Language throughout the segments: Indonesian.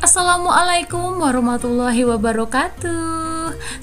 Assalamualaikum warahmatullahi wabarakatuh.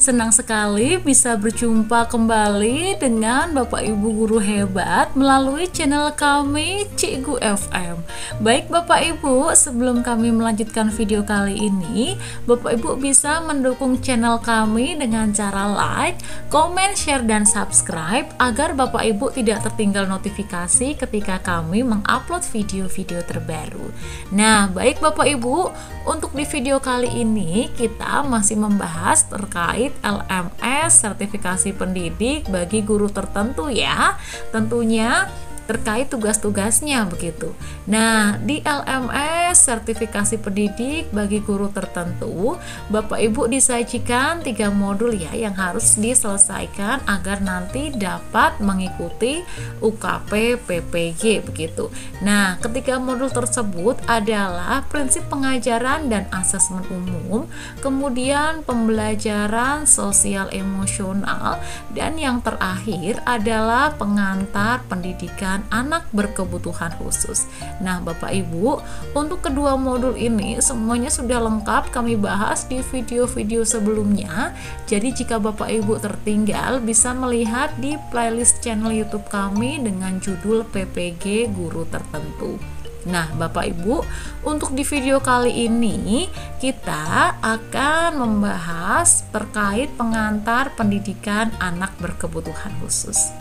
Senang sekali bisa berjumpa kembali dengan Bapak Ibu guru hebat melalui channel kami Cikgu FM. Baik Bapak Ibu, sebelum kami melanjutkan video kali ini, Bapak Ibu bisa mendukung channel kami dengan cara like, komen, share, dan subscribe agar Bapak Ibu tidak tertinggal notifikasi ketika kami mengupload video-video terbaru. Nah, baik Bapak Ibu, untuk di video kali ini kita masih membahas terkait LMS sertifikasi pendidik bagi guru tertentu ya. Tentunya terkait tugas-tugasnya begitu. Nah, di LMS sertifikasi pendidik bagi guru tertentu, Bapak Ibu disajikan 3 modul ya yang harus diselesaikan agar nanti dapat mengikuti UKP PPG begitu. Nah, ketiga modul tersebut adalah prinsip pengajaran dan asesmen umum, kemudian pembelajaran sosial emosional, dan yang terakhir adalah pengantar pendidikan anak berkebutuhan khusus. Nah, Bapak Ibu, untuk kedua modul ini semuanya sudah lengkap kami bahas di video-video sebelumnya. Jadi jika Bapak Ibu tertinggal bisa melihat di playlist channel YouTube kami dengan judul PPG Guru Tertentu. Nah, Bapak Ibu, untuk di video kali ini kita akan membahas terkait pengantar pendidikan anak berkebutuhan khusus.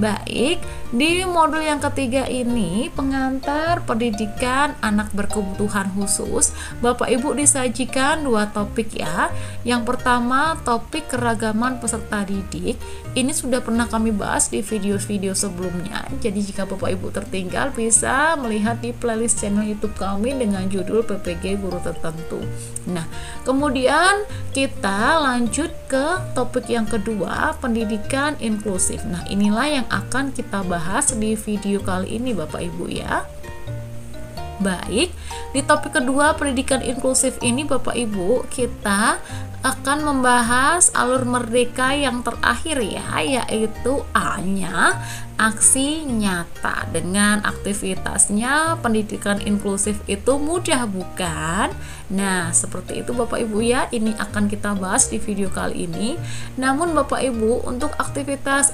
Baik, di modul yang ketiga ini pengantar pendidikan anak berkebutuhan khusus, Bapak Ibu disajikan 2 topik ya. Yang pertama topik keragaman peserta didik. Ini sudah pernah kami bahas di video-video sebelumnya. Jadi jika Bapak Ibu tertinggal bisa melihat di playlist channel YouTube kami dengan judul PPG Guru Tertentu. Nah, kemudian kita lanjut ke topik yang kedua, pendidikan inklusif. Nah, inilah yang akan kita bahas di video kali ini Bapak Ibu ya. Baik, di topik kedua pendidikan inklusif ini Bapak Ibu kita akan membahas alur merdeka yang terakhir ya, yaitu A-nya aksi nyata. Dengan aktivitasnya pendidikan inklusif itu mudah bukan? Nah, seperti itu Bapak Ibu ya, ini akan kita bahas di video kali ini. Namun Bapak Ibu, untuk aktivitas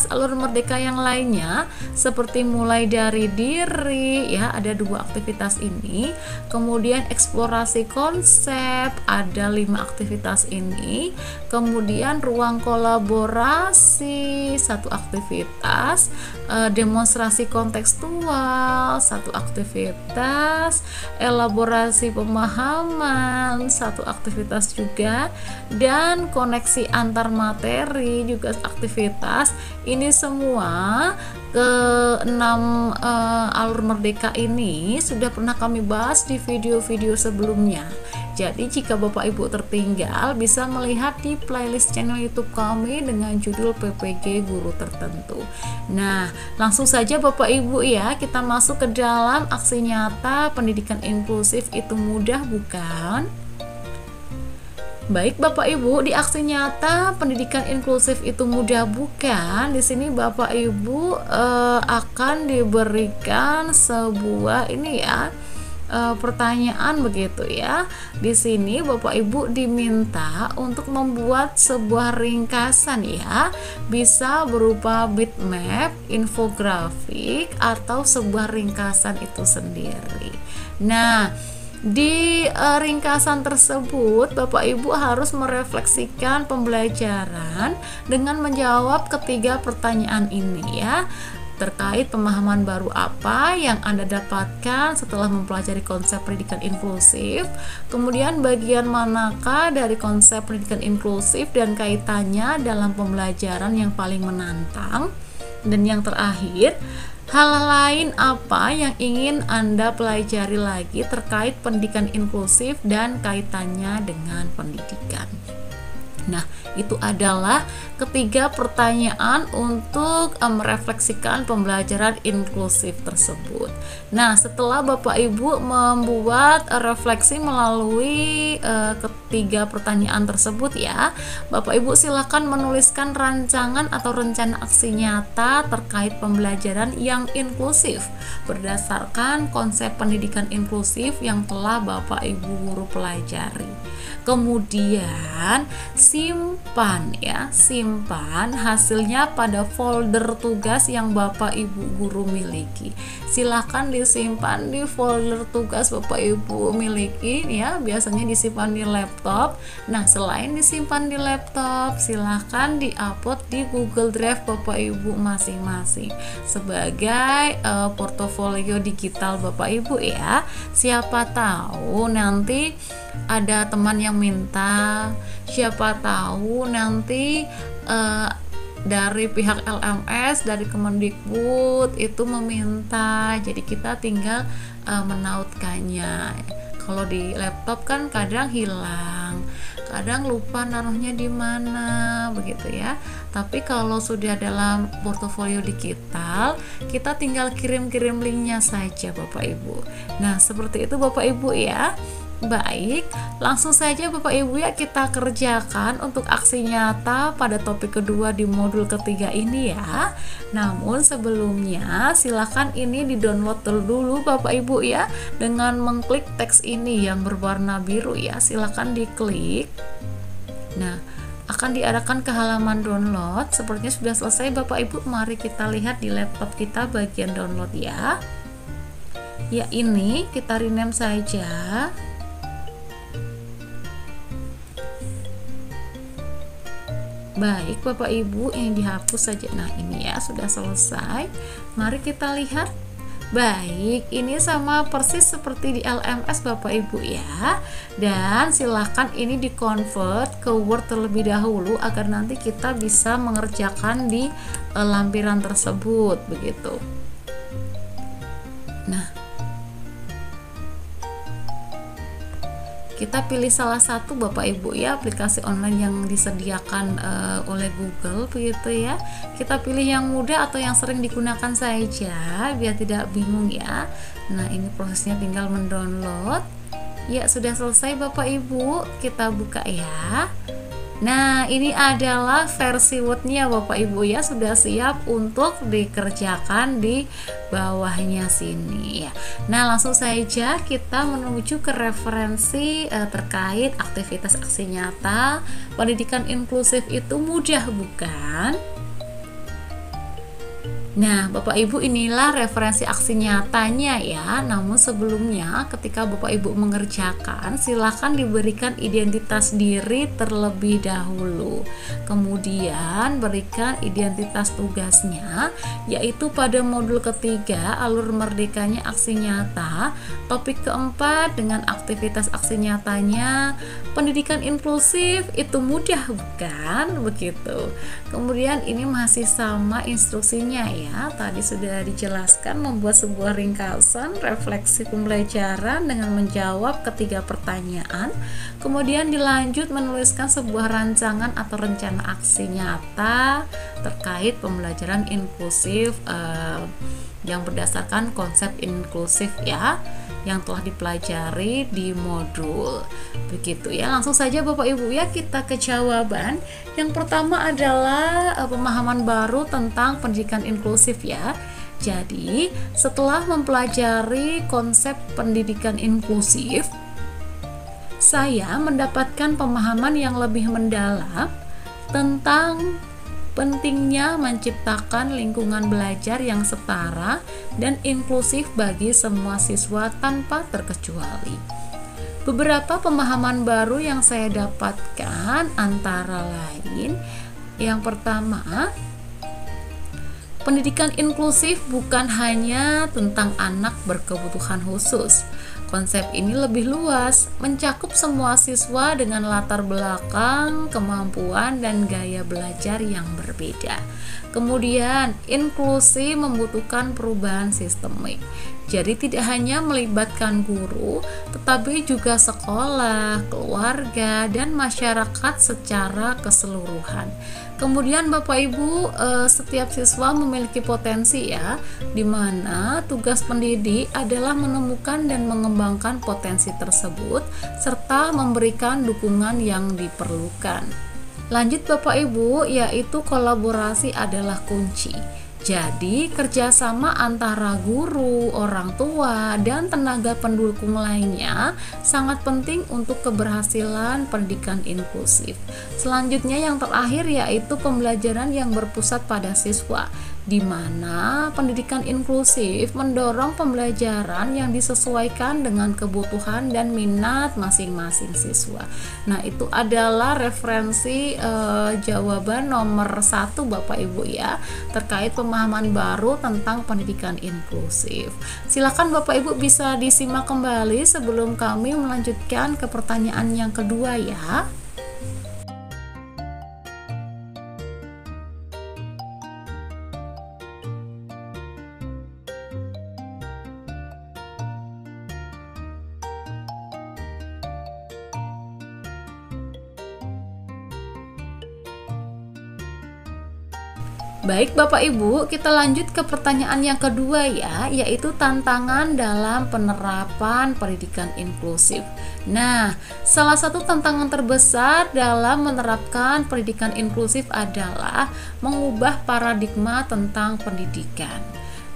alur merdeka yang lainnya seperti mulai dari diri ya, ada 2 aktivitas ini. Kemudian eksplorasi konsep, ada 5 aktivitas ini. Kemudian ruang kolaborasi, 1 aktivitas. Demonstrasi kontekstual, 1 aktivitas. Elaborasi pemahaman, 1 aktivitas juga. Dan koneksi antar materi juga aktivitas. Ini semua ke-6 alur merdeka ini sudah pernah kami bahas di video-video sebelumnya. Jadi jika Bapak Ibu tertinggal bisa melihat di playlist channel YouTube kami dengan judul PPG Guru Tertentu. Nah, langsung saja Bapak Ibu ya, kita masuk ke dalam aksi nyata pendidikan inklusif itu mudah bukan? Baik Bapak Ibu, di aksi nyata pendidikan inklusif itu mudah bukan? Di sini Bapak Ibu akan diberikan sebuah ini ya, pertanyaan begitu ya. Di sini Bapak Ibu diminta untuk membuat sebuah ringkasan ya. Bisa berupa bitmap, infografik, atau sebuah ringkasan itu sendiri. Nah, di ringkasan tersebut Bapak Ibu harus merefleksikan pembelajaran dengan menjawab ketiga pertanyaan ini ya. Terkait pemahaman baru apa yang Anda dapatkan setelah mempelajari konsep pendidikan inklusif, kemudian bagian manakah dari konsep pendidikan inklusif dan kaitannya dalam pembelajaran yang paling menantang, dan yang terakhir, hal lain apa yang ingin Anda pelajari lagi terkait pendidikan inklusif dan kaitannya dengan pendidikan. Nah, itu adalah ketiga pertanyaan untuk merefleksikan pembelajaran inklusif tersebut. Nah, setelah Bapak Ibu membuat refleksi melalui ketiga pertanyaan tersebut ya, Bapak Ibu silakan menuliskan rancangan atau rencana aksi nyata terkait pembelajaran yang inklusif berdasarkan konsep pendidikan inklusif yang telah Bapak Ibu guru pelajari. Kemudian simpan hasilnya pada folder tugas yang Bapak Ibu guru miliki. Silahkan disimpan di folder tugas Bapak Ibu miliki ya, biasanya disimpan di laptop. Nah, selain disimpan di laptop, silahkan di-upload di Google Drive Bapak Ibu masing-masing sebagai portofolio digital Bapak Ibu ya. Siapa tahu nanti ada teman yang minta, siapa tahu nanti dari pihak LMS, dari Kemendikbud itu meminta, jadi kita tinggal menautkannya. Kalau di laptop kan kadang hilang, kadang lupa naruhnya di mana, begitu ya. Tapi kalau sudah dalam portofolio digital, kita tinggal kirim-kirim linknya saja Bapak Ibu. Nah, seperti itu Bapak Ibu ya. Baik, langsung saja Bapak Ibu ya kita kerjakan untuk aksi nyata pada topik kedua di modul ketiga ini ya. Namun sebelumnya silakan ini di-download dulu Bapak Ibu ya, dengan mengklik teks ini yang berwarna biru ya, silakan diklik. Nah, akan diarahkan ke halaman download. Sepertinya sudah selesai Bapak Ibu. Mari kita lihat di laptop kita bagian download ya. Ya, ini kita rename saja. Baik Bapak Ibu, ini dihapus saja. Nah, ini ya sudah selesai. Mari kita lihat. Baik, ini sama persis seperti di LMS Bapak Ibu ya. Dan silahkan ini di-convert ke Word terlebih dahulu agar nanti kita bisa mengerjakan di lampiran tersebut begitu. Nah, kita pilih salah satu Bapak Ibu ya, aplikasi online yang disediakan oleh Google begitu ya. Kita pilih yang mudah atau yang sering digunakan saja biar tidak bingung ya. Nah, ini prosesnya tinggal mendownload. Ya, sudah selesai Bapak Ibu, kita buka ya. Nah, ini adalah versi Word-nya Bapak Ibu ya, sudah siap untuk dikerjakan di bawahnya sini ya. Nah, langsung saja kita menuju ke referensi terkait aktivitas aksi nyata. Pendidikan inklusif itu mudah bukan? Nah, Bapak Ibu, inilah referensi aksi nyatanya ya. Namun sebelumnya ketika Bapak Ibu mengerjakan, silakan diberikan identitas diri terlebih dahulu. Kemudian berikan identitas tugasnya, yaitu pada modul ketiga alur merdekanya aksi nyata, topik keempat dengan aktivitas aksi nyatanya. Pendidikan inklusif itu mudah bukan? Begitu. Kemudian ini masih sama instruksinya ya, tadi sudah dijelaskan, membuat sebuah ringkasan refleksi pembelajaran dengan menjawab ketiga pertanyaan, kemudian dilanjut menuliskan sebuah rancangan atau rencana aksi nyata terkait pembelajaran inklusif yang berdasarkan konsep inklusif ya, yang telah dipelajari di modul begitu ya. Langsung saja Bapak Ibu ya kita ke jawaban. Yang pertama adalah pemahaman baru tentang pendidikan inklusif ya. Jadi setelah mempelajari konsep pendidikan inklusif, saya mendapatkan pemahaman yang lebih mendalam tentang pentingnya menciptakan lingkungan belajar yang setara dan inklusif bagi semua siswa tanpa terkecuali. Beberapa pemahaman baru yang saya dapatkan antara lain, yang pertama, pendidikan inklusif bukan hanya tentang anak berkebutuhan khusus. Konsep ini lebih luas, mencakup semua siswa dengan latar belakang, kemampuan, dan gaya belajar yang berbeda. Kemudian, inklusi membutuhkan perubahan sistemik. Jadi tidak hanya melibatkan guru, tetapi juga sekolah, keluarga, dan masyarakat secara keseluruhan. Kemudian Bapak Ibu, setiap siswa memiliki potensi ya, di mana tugas pendidik adalah menemukan dan mengembangkan potensi tersebut serta memberikan dukungan yang diperlukan. Lanjut Bapak Ibu, yaitu kolaborasi adalah kunci. Jadi, kerjasama antara guru, orang tua, dan tenaga pendukung lainnya sangat penting untuk keberhasilan pendidikan inklusif. Selanjutnya yang terakhir yaitu pembelajaran yang berpusat pada siswa, di mana pendidikan inklusif mendorong pembelajaran yang disesuaikan dengan kebutuhan dan minat masing-masing siswa. Nah, itu adalah referensi jawaban nomor 1 Bapak Ibu ya, terkait pemahaman baru tentang pendidikan inklusif. Silakan Bapak Ibu bisa disimak kembali sebelum kami melanjutkan ke pertanyaan yang kedua ya. Baik Bapak Ibu, kita lanjut ke pertanyaan yang kedua ya, yaitu tantangan dalam penerapan pendidikan inklusif. Nah, salah satu tantangan terbesar dalam menerapkan pendidikan inklusif adalah mengubah paradigma tentang pendidikan.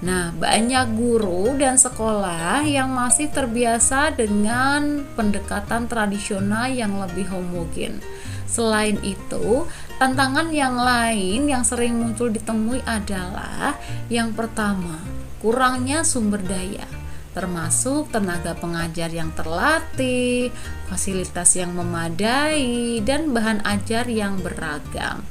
Nah, banyak guru dan sekolah yang masih terbiasa dengan pendekatan tradisional yang lebih homogen. Selain itu, tantangan yang lain yang sering muncul ditemui adalah yang pertama, kurangnya sumber daya, termasuk tenaga pengajar yang terlatih, fasilitas yang memadai, dan bahan ajar yang beragam.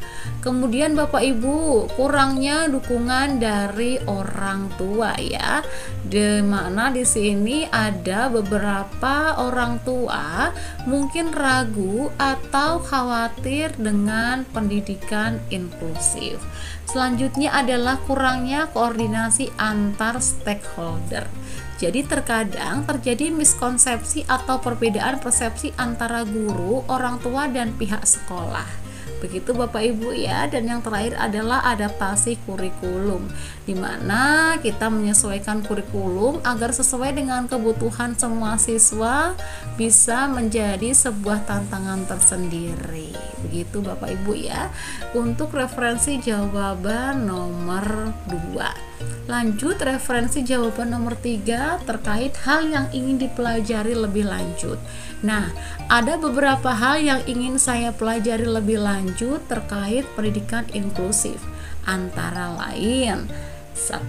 Kemudian Bapak Ibu, kurangnya dukungan dari orang tua ya. Di mana di sini ada beberapa orang tua mungkin ragu atau khawatir dengan pendidikan inklusif. Selanjutnya adalah kurangnya koordinasi antar stakeholder. Jadi terkadang terjadi miskonsepsi atau perbedaan persepsi antara guru, orang tua, dan pihak sekolah. Begitu Bapak Ibu ya. Dan yang terakhir adalah adaptasi kurikulum, di mana kita menyesuaikan kurikulum agar sesuai dengan kebutuhan semua siswa bisa menjadi sebuah tantangan tersendiri. Begitu Bapak Ibu ya, untuk referensi jawaban nomor 2. Lanjut referensi jawaban nomor 3 terkait hal yang ingin dipelajari lebih lanjut. Nah, ada beberapa hal yang ingin saya pelajari lebih lanjut terkait pendidikan inklusif. Antara lain, 1.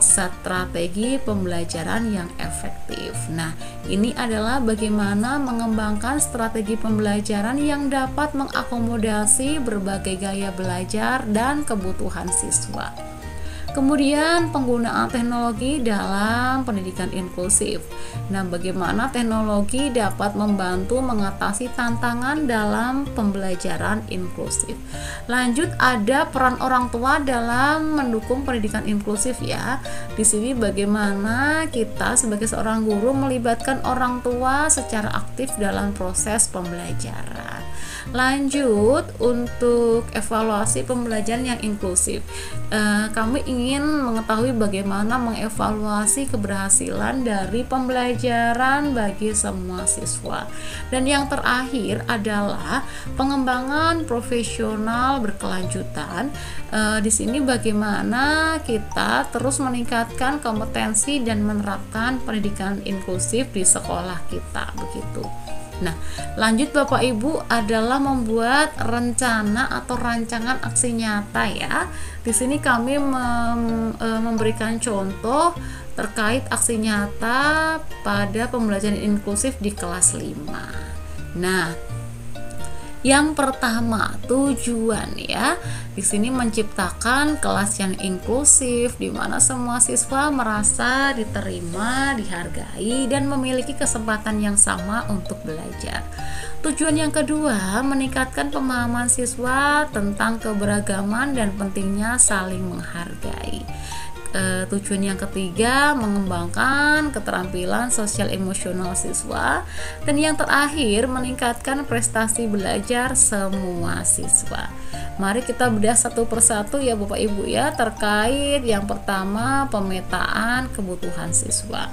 Strategi pembelajaran yang efektif. Nah, ini adalah bagaimana mengembangkan strategi pembelajaran yang dapat mengakomodasi berbagai gaya belajar dan kebutuhan siswa. Kemudian penggunaan teknologi dalam pendidikan inklusif. Nah, bagaimana teknologi dapat membantu mengatasi tantangan dalam pembelajaran inklusif. Lanjut, ada peran orang tua dalam mendukung pendidikan inklusif ya. Di sini bagaimana kita sebagai seorang guru melibatkan orang tua secara aktif dalam proses pembelajaran. Lanjut, untuk evaluasi pembelajaran yang inklusif, kami ingin mengetahui bagaimana mengevaluasi keberhasilan dari pembelajaran bagi semua siswa. Dan yang terakhir adalah pengembangan profesional berkelanjutan. Di sini bagaimana kita terus meningkatkan kompetensi dan menerapkan pendidikan inklusif di sekolah kita, begitu. Nah, lanjut Bapak Ibu adalah membuat rencana atau rancangan aksi nyata ya. Di sini kami memberikan contoh terkait aksi nyata pada pembelajaran inklusif di kelas 5. Nah, yang pertama, tujuan ya. Di sini menciptakan kelas yang inklusif di mana semua siswa merasa diterima, dihargai, dan memiliki kesempatan yang sama untuk belajar. Tujuan yang kedua, meningkatkan pemahaman siswa tentang keberagaman dan pentingnya saling menghargai. tujuan yang ketiga, mengembangkan keterampilan sosial emosional siswa, dan yang terakhir, meningkatkan prestasi belajar semua siswa. Mari kita bedah satu persatu ya Bapak Ibu ya, terkait yang pertama, pemetaan kebutuhan siswa.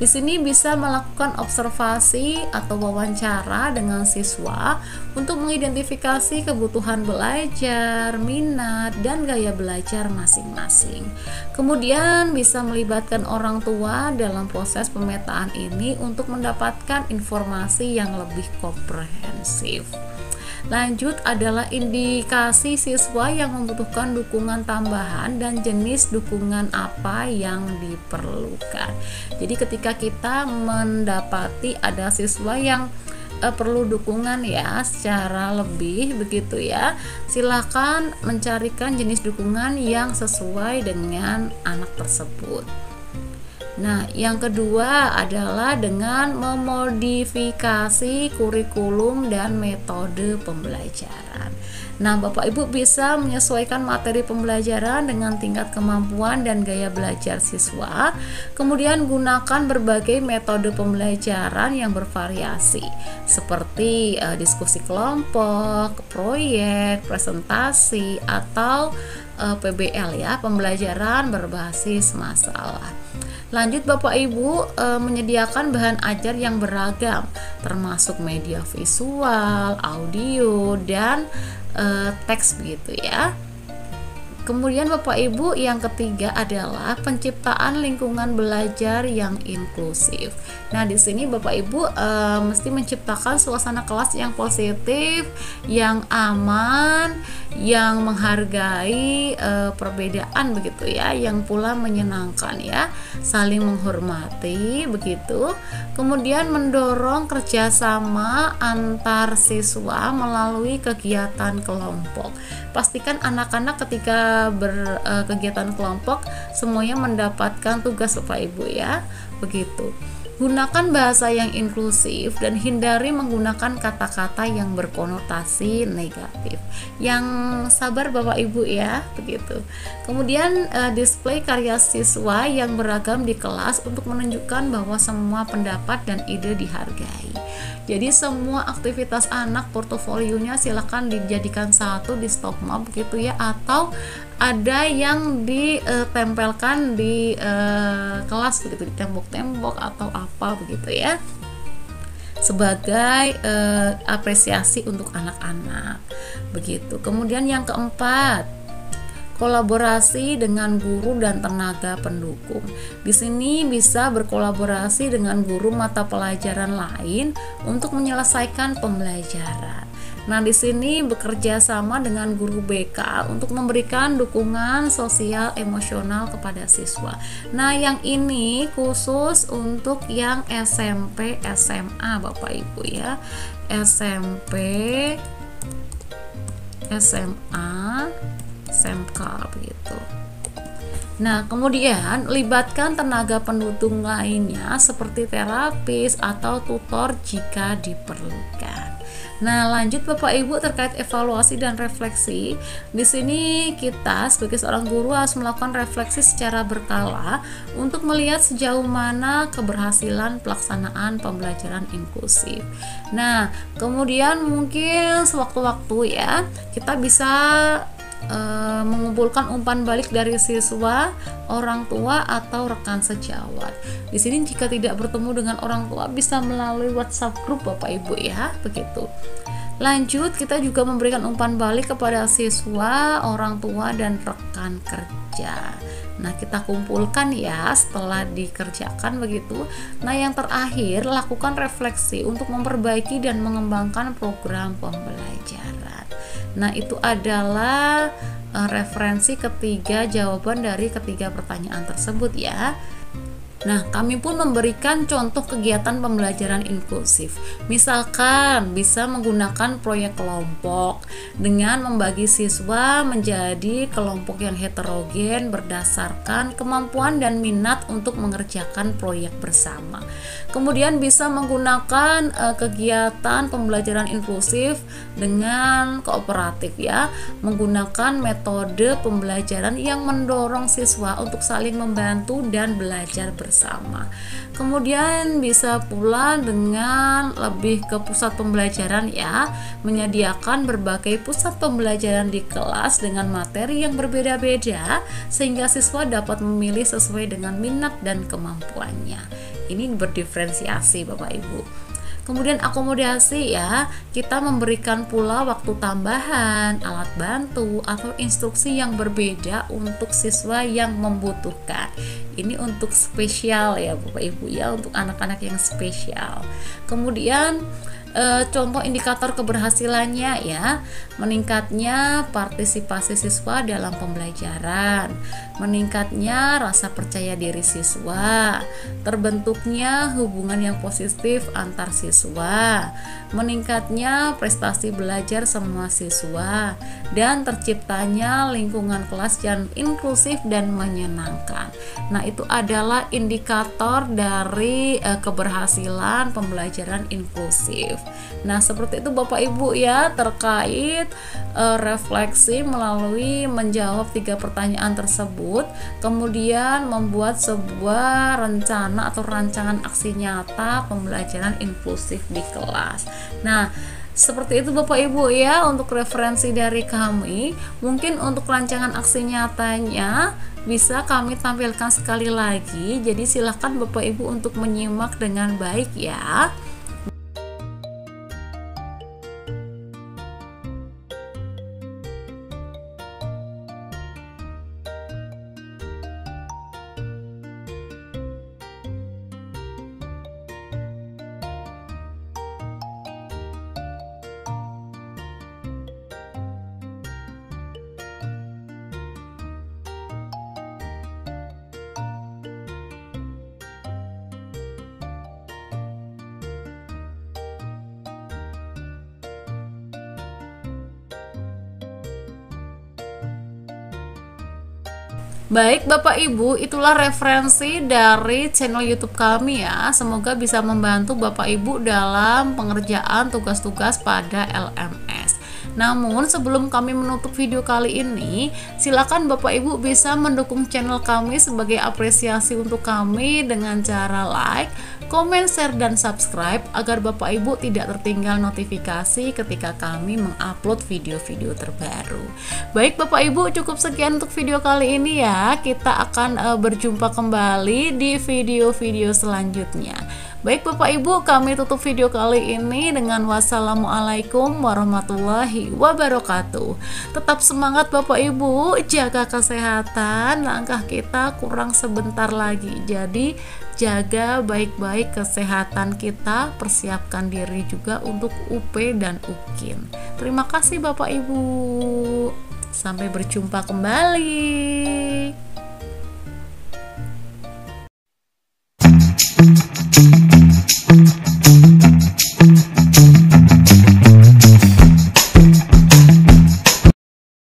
Di sini bisa melakukan observasi atau wawancara dengan siswa untuk mengidentifikasi kebutuhan belajar, minat, dan gaya belajar masing-masing. Kemudian bisa melibatkan orang tua dalam proses pemetaan ini untuk mendapatkan informasi yang lebih komprehensif. Lanjut adalah indikasi siswa yang membutuhkan dukungan tambahan dan jenis dukungan apa yang diperlukan. Jadi ketika kita mendapati ada siswa yang perlu dukungan ya secara lebih begitu ya, silakan mencarikan jenis dukungan yang sesuai dengan anak tersebut. Nah, yang kedua adalah dengan memodifikasi kurikulum dan metode pembelajaran. Nah, Bapak Ibu bisa menyesuaikan materi pembelajaran dengan tingkat kemampuan dan gaya belajar siswa. Kemudian gunakan berbagai metode pembelajaran yang bervariasi seperti diskusi kelompok, proyek, presentasi, atau PBL ya, pembelajaran berbasis masalah. Lanjut Bapak Ibu, menyediakan bahan ajar yang beragam termasuk media visual, audio, dan teks begitu ya. Kemudian Bapak Ibu, yang ketiga adalah penciptaan lingkungan belajar yang inklusif. Nah, di sini Bapak Ibu mesti menciptakan suasana kelas yang positif, yang aman, yang menghargai perbedaan begitu ya, yang pula menyenangkan ya, saling menghormati begitu. Kemudian mendorong kerjasama antar siswa melalui kegiatan kelompok. Pastikan anak-anak ketika berkegiatan kelompok semuanya mendapatkan tugas Bapak Ibu ya, begitu. Gunakan bahasa yang inklusif dan hindari menggunakan kata-kata yang berkonotasi negatif. Yang sabar Bapak Ibu ya, begitu. Kemudian display karya siswa yang beragam di kelas untuk menunjukkan bahwa semua pendapat dan ide dihargai. Jadi semua aktivitas anak portofolionya silakan dijadikan satu di stopma begitu ya, atau ada yang ditempelkan di kelas begitu, di tembok-tembok atau apa begitu ya, sebagai apresiasi untuk anak-anak begitu. Kemudian yang keempat, kolaborasi dengan guru dan tenaga pendukung. Di sini bisa berkolaborasi dengan guru mata pelajaran lain untuk menyelesaikan pembelajaran. Nah, di sini bekerja sama dengan guru BK untuk memberikan dukungan sosial emosional kepada siswa. Nah, yang ini khusus untuk yang SMP, SMA Bapak Ibu ya. SMP, SMA, SMK begitu. Nah, kemudian libatkan tenaga pendukung lainnya seperti terapis atau tutor jika diperlukan. Nah, lanjut Bapak Ibu terkait evaluasi dan refleksi. Di sini kita sebagai seorang guru harus melakukan refleksi secara berkala untuk melihat sejauh mana keberhasilan pelaksanaan pembelajaran inklusif. Nah, kemudian mungkin sewaktu-waktu ya, kita bisa mengumpulkan umpan balik dari siswa, orang tua, atau rekan sejawat. Di sini jika tidak bertemu dengan orang tua bisa melalui WhatsApp grup Bapak Ibu ya, begitu. Lanjut, kita juga memberikan umpan balik kepada siswa, orang tua, dan rekan kerja. Nah, kita kumpulkan ya setelah dikerjakan begitu. Nah, yang terakhir, lakukan refleksi untuk memperbaiki dan mengembangkan program pembelajaran. Nah, itu adalah referensi ketiga jawaban dari ketiga pertanyaan tersebut ya. Nah, kami pun memberikan contoh kegiatan pembelajaran inklusif. Misalkan bisa menggunakan proyek kelompok dengan membagi siswa menjadi kelompok yang heterogen berdasarkan kemampuan dan minat untuk mengerjakan proyek bersama. Kemudian bisa menggunakan kegiatan pembelajaran inklusif dengan kooperatif ya, menggunakan metode pembelajaran yang mendorong siswa untuk saling membantu dan belajar bersama. Kemudian bisa pula dengan lebih ke pusat pembelajaran ya, menyediakan berbagai pusat pembelajaran di kelas dengan materi yang berbeda-beda sehingga siswa dapat memilih sesuai dengan minat dan kemampuannya. Ini berdiferensiasi Bapak Ibu. Kemudian akomodasi ya, kita memberikan pula waktu tambahan, alat bantu atau instruksi yang berbeda untuk siswa yang membutuhkan. Ini untuk spesial ya Bapak Ibu ya, untuk anak-anak yang spesial. Kemudian contoh indikator keberhasilannya ya, meningkatnya partisipasi siswa dalam pembelajaran, meningkatnya rasa percaya diri siswa, terbentuknya hubungan yang positif antar siswa, meningkatnya prestasi belajar semua siswa, dan terciptanya lingkungan kelas yang inklusif dan menyenangkan. Nah, itu adalah indikator dari keberhasilan pembelajaran inklusif. Nah, seperti itu Bapak Ibu ya, terkait refleksi melalui menjawab 3 pertanyaan tersebut, kemudian membuat sebuah rencana atau rancangan aksi nyata pembelajaran inklusif di kelas. Nah, seperti itu Bapak Ibu ya untuk referensi dari kami. Mungkin untuk rancangan aksi nyatanya bisa kami tampilkan sekali lagi, jadi silahkan Bapak Ibu untuk menyimak dengan baik ya. Baik Bapak Ibu, itulah referensi dari channel YouTube kami ya. Semoga bisa membantu Bapak Ibu dalam pengerjaan tugas-tugas pada LMS. Namun sebelum kami menutup video kali ini, silakan Bapak Ibu bisa mendukung channel kami sebagai apresiasi untuk kami dengan cara like, komen, share, dan subscribe agar Bapak Ibu tidak tertinggal notifikasi ketika kami mengupload video-video terbaru. Baik Bapak Ibu, cukup sekian untuk video kali ini ya. Kita akan berjumpa kembali di video-video selanjutnya. Baik Bapak Ibu, kami tutup video kali ini dengan wassalamualaikum warahmatullahi wabarakatuh. Tetap semangat Bapak Ibu, jaga kesehatan, langkah kita kurang sebentar lagi. Jadi jaga baik-baik kesehatan kita, persiapkan diri juga untuk UP dan UKIN. Terima kasih Bapak Ibu. Sampai berjumpa kembali.